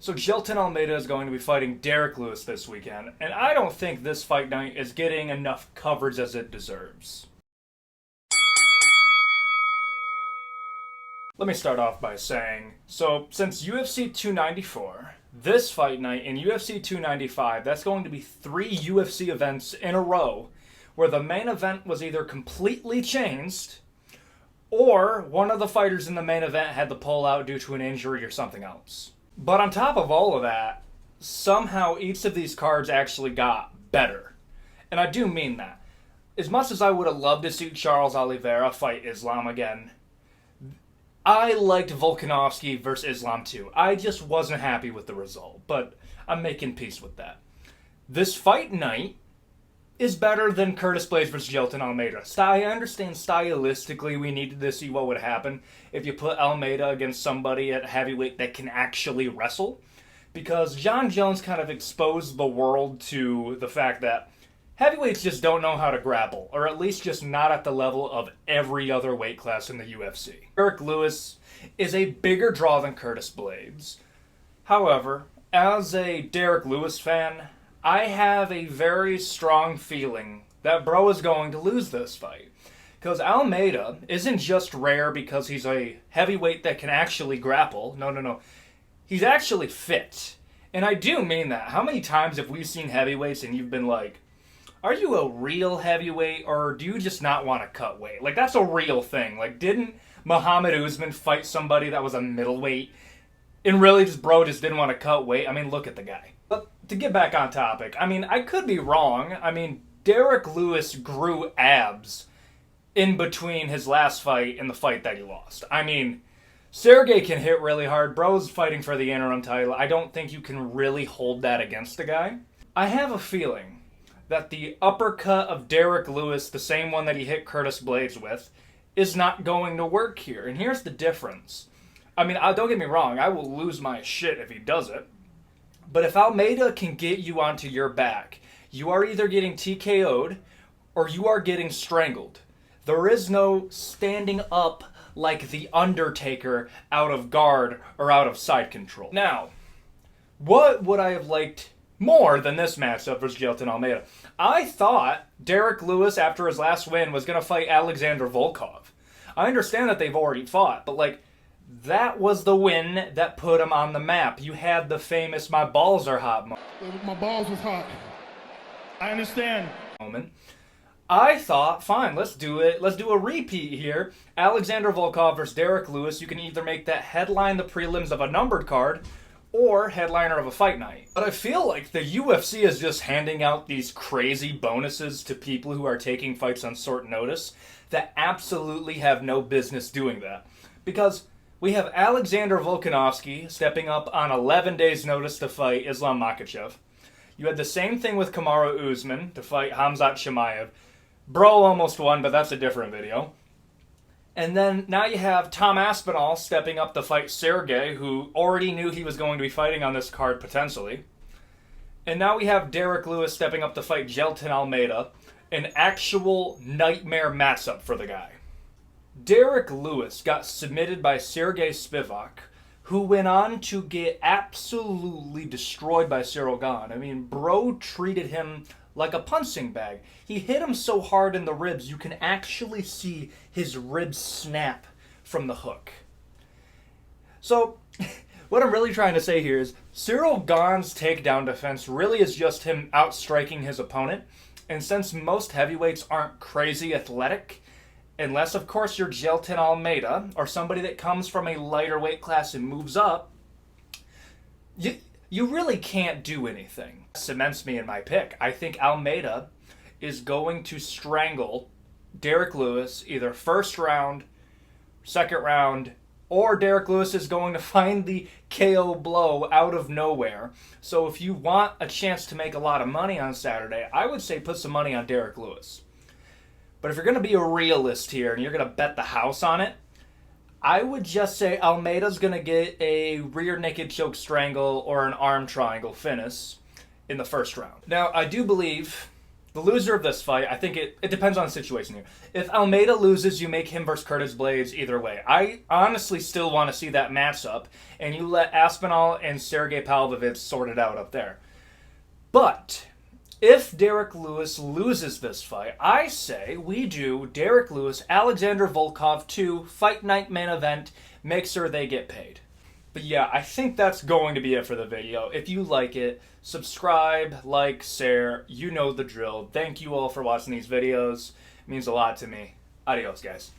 So Gelton Almeida is going to be fighting Derek Lewis this weekend, and I don't think this fight night is getting enough coverage as it deserves. Let me start off by saying, so since UFC 294, this fight night in UFC 295, that's going to be 3 UFC events in a row where the main event was either completely changed or one of the fighters in the main event had to pull out due to an injury or something else. But on top of all of that, somehow each of these cards actually got better. And I do mean that. As much as I would have loved to see Charles Oliveira fight Islam again, I liked Volkanovski versus Islam too. I just wasn't happy with the result, but I'm making peace with that. This fight night is better than Curtis Blaydes versus Gelton Almeida. I understand stylistically we needed to see what would happen if you put Almeida against somebody at heavyweight that can actually wrestle, because John Jones kind of exposed the world to the fact that heavyweights just don't know how to grapple, or at least just not at the level of every other weight class in the UFC. Derek Lewis is a bigger draw than Curtis Blaydes. However, as a Derek Lewis fan, I have a very strong feeling that bro is going to lose this fight. Because Almeida isn't just rare because he's a heavyweight that can actually grapple. No. He's actually fit. And I do mean that. How many times have we seen heavyweights and you've been like, are you a real heavyweight or do you just not want to cut weight? Like, that's a real thing. Like, didn't Muhammad Usman fight somebody that was a middleweight and really bro just didn't want to cut weight? I mean, look at the guy. But to get back on topic, I mean, I could be wrong. I mean, Derek Lewis grew abs in between his last fight and the fight that he lost. I mean, Sergey can hit really hard. Bro's fighting for the interim title. I don't think you can really hold that against the guy. I have a feeling that the uppercut of Derek Lewis, the same one that he hit Curtis Blaydes with, is not going to work here. And here's the difference. I mean, don't get me wrong. I will lose my shit if he does it. But if Almeida can get you onto your back, you are either getting TKO'd or you are getting strangled. There is no standing up like The Undertaker out of guard or out of side control. Now, what would I have liked more than this matchup versus Gelton Almeida? I thought Derek Lewis, after his last win, was going to fight Alexander Volkov. I understand that they've already fought, but that was the win that put him on the map. You had the famous "my balls are hot" moment. My balls was hot. I understand. I thought, fine, let's do it. Let's do a repeat here. Alexander Volkov versus Derek Lewis. You can either make that headline the prelims of a numbered card or headliner of a fight night. But I feel like the UFC is just handing out these crazy bonuses to people who are taking fights on short notice that absolutely have no business doing that. Because we have Alexander Volkanovski stepping up on 11 days' notice to fight Islam Makhachev. You had the same thing with Kamaru Usman to fight Khamzat Chimaev. Bro almost won, but that's a different video. And then now you have Tom Aspinall stepping up to fight Sergey, who already knew he was going to be fighting on this card potentially. And now we have Derek Lewis stepping up to fight Gelton Almeida, an actual nightmare matchup for the guy. Derek Lewis got submitted by Sergey Spivak, who went on to get absolutely destroyed by Cyril Gane. I mean, bro treated him like a punching bag. He hit him so hard in the ribs, you can actually see his ribs snap from the hook. So, what I'm really trying to say here is Cyril Gane's takedown defense really is just him outstriking his opponent. And since most heavyweights aren't crazy athletic, unless, of course, you're Gelton Almeida or somebody that comes from a lighter weight class and moves up, you really can't do anything. Cements me in my pick. I think Almeida is going to strangle Derek Lewis either first round, second round, or Derek Lewis is going to find the KO blow out of nowhere. So if you want a chance to make a lot of money on Saturday, I would say put some money on Derek Lewis. But if you're going to be a realist here and you're going to bet the house on it, I would just say Almeida's going to get a rear naked choke strangle or an arm triangle finish in the first round. Now, I do believe The loser of this fight, I think it depends on the situation here. If Almeida loses, you make him versus Curtis Blades either way. I honestly still want to see that matchup, and you let Aspinall and Sergey Pavlovich sort it out up there. But if Derek Lewis loses this fight, I say we do Derek Lewis, Alexander Volkov 2, Fight Night main event, make sure they get paid. But yeah, I think that's going to be it for the video. If you like it, subscribe, like, share, you know the drill. Thank you all for watching these videos. It means a lot to me. Adios, guys.